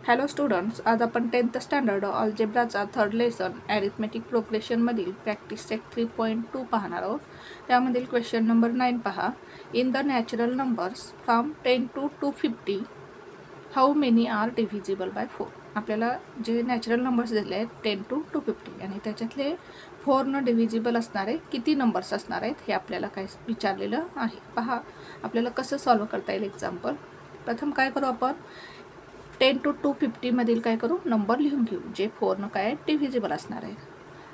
Hello students, आज आपण 10th standard अल्जेब्राचा थर्ड लेसन ॲरिथमेटिक प्रोग्रेशनमधील प्रॅक्टिस सेट 3.2 पाहणार आहोत. त्यामधील क्वेश्चन नंबर 9 पहा. In the natural numbers from 10 to 250 how many are divisible by 4. आपल्याला जे नॅचरल नंबर्स दिले आहेत 10 to 250 आणि त्याच्यातले 4 डिव्हिजिबल असणारे किती नंबर्स असणार आहेत हे आपल्याला काय विचारलेलं आहे. पहा आपल्याला कसं सॉल्व करता येईल एक्झाम्पल. प्रथम काय करू आपण, 10 to 250 मधील काय करू, नंबर लिहून घेऊ जे 4 काय डिव्हिजिबल असणार आहे.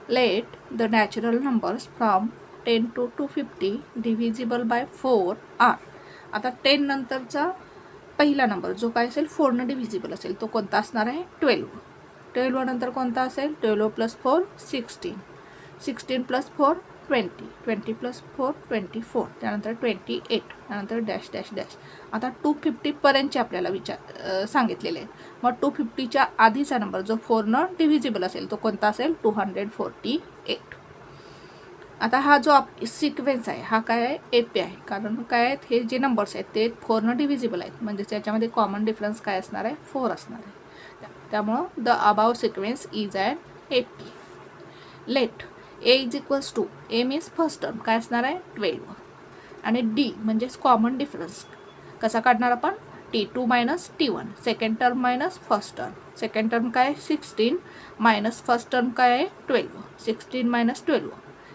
Let the natural numbers from 10 to 250 divisible by 4 are. आता 10 नंतरचा पहिला नंबर जो काय असेल 4 डिव्हिजिबल असेल तो कोणता असणार आहे, 12. 12 नंतर कोणता असेल, 12 + 4 16, 16 + 4 20, 20 + 4 24, त्यानंतर 28, त्यानंतर डॅश डॅश डॅश. आता 250 पर्यंतचे आपल्याला सांगितलेले आहे. मग 250च्या आधीचा नंबर जो 4 डिव्हिजिबल असेल तो कोणता असेल, 248. आता हा जो सिक्वेन्स आहे हा काय आहे, AP आहे. कारण काय आहेत, हे जे नंबर्स आहेत ते 4 डिव्हिजिबल आहेत, म्हणजे त्याच्यामध्ये कॉमन डिफरन्स काय असणार आहे, 4 असणार आहे. त्यामुळं the above sequence is an AP. Let A = A means first term काय असणार आहे, 12 आणि D म्हणजेच कॉमन डिफरन्स कसा काढणार आपण, T2 - T1, second term minus first term. Second term काय, 16 मायनस फर्स्ट टर्म काय आहे, 12, 16 - 12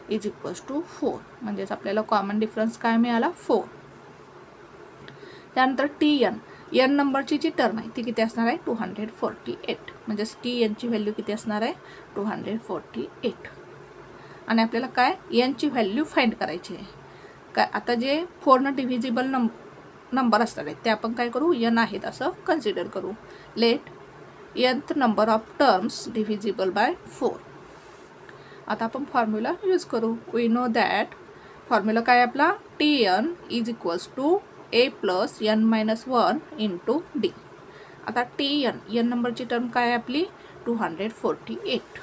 = 4. म्हणजेच आपल्याला कॉमन डिफरन्स काय मिळाला, 4. त्यानंतर TN, N नंबरची जी टर्म आहे ती किती असणार आहे, 248. म्हणजेच TN ची व्हॅल्यू किती असणार आहे, 248. आणि आपल्याला काय N ची व्हॅल्यू फाइंड करायची आहे. काय आता जे 4 डिव्हिजिबल नंबर असतात ते आपण काय करू, N आहेत असं कन्सिडर करू. Let nth number of terms divisible by 4. आता आपण फॉर्म्युला यूज करू. वी नो दॅट फॉर्म्युला काय आपला, TN = A + N - 1 × D. आता N नंबरची टर्म काय आहे आपली, 248.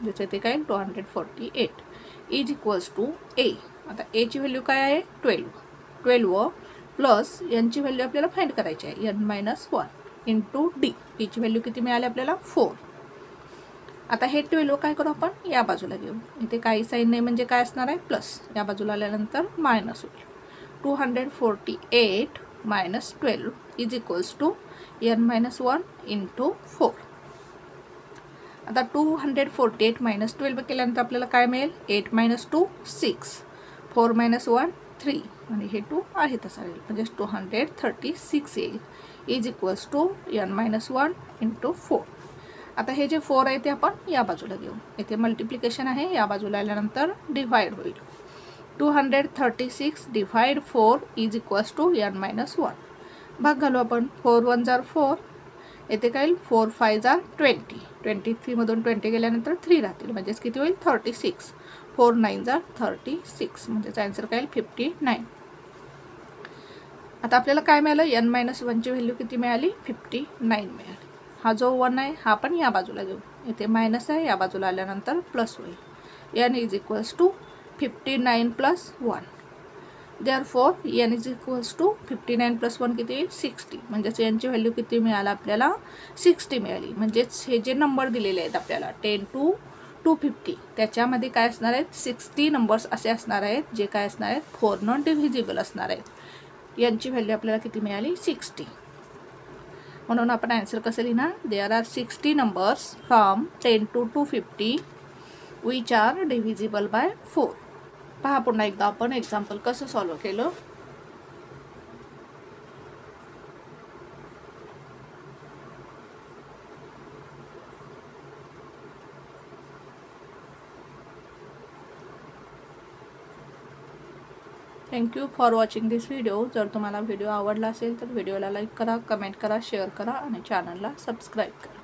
जसे ते काय 248 = A. आता A ची व्हॅल्यू काय आहे, 12 प्लस N ची व्हॅल्यू आपल्याला फाइंड करायची आहे, N - 1 × D. D ची व्हॅल्यू किती मिळाली आपल्याला, 4. आता हे 12 काय करू आपण, या बाजूला घेऊ. इथे काही साईन नाही म्हणजे काय असणार आहे, प्लस. या बाजूला आल्यानंतर मायनस होईल. 248 - 12 = N - 1 × 4. आता 248 - 12 केल्यानंतर आपल्याला काय मिळेल, 8 - 2 6, 4 - 1 3 आणि हे 2 आहे तसा राहील, म्हणजे 236 येईल N - 1 × 4. आता हे जे 4 आहे ते आपण या बाजूला घेऊ. इथे मल्टिप्लिकेशन आहे, या बाजूला आल्यानंतर डिव्हाइड होईल. 236 / 4 = N - 1. भाग घालू आपण. 4 × 1 = 4. येथे काय, 4 × 5 = 20. 23 मधून 20 गेल्यानंतर 3 राहतील, म्हणजेच किती होईल, 36. 4 × 9 = 36, म्हणजेच आन्सर काय येईल, 59. आता आपल्याला काय मिळालं, N - 1 ची व्हॅल्यू किती मिळाली, 59 मिळाली. हा जो 1 आहे हा आपण या बाजूला घेऊ. इथे मायनस आहे, या बाजूला आल्यानंतर प्लस होईल. N = 59 + 1. Therefore N = 59 + 1 किती येईल, 60. म्हणजेच N ची व्हॅल्यू किती मिळाला आपल्याला, 60 मिळाली. म्हणजेच हे जे नंबर दिलेले आहेत आपल्याला 10 to 250 त्याच्यामध्ये काय असणार आहेत, 60 नंबर्स असे असणार आहेत जे काय असणार आहेत, 4 डिव्हिजिबल असणार आहेत. N ची व्हॅल्यू आपल्याला किती मिळाली, 60. म्हणून आपण आन्सर कसं लिहिणार, there are 60 numbers from 10 to 250 which are divisible by 4. पहा पुन्हा एकदा आपण एक्झाम्पल कसं सॉल्व केलं. Thank you for watching this video. जर तुम्हाला व्हिडिओ आवडला असेल तर व्हिडिओला लाईक करा, कमेंट करा, शेअर करा आणि चॅनलला सबस्क्राईब करा.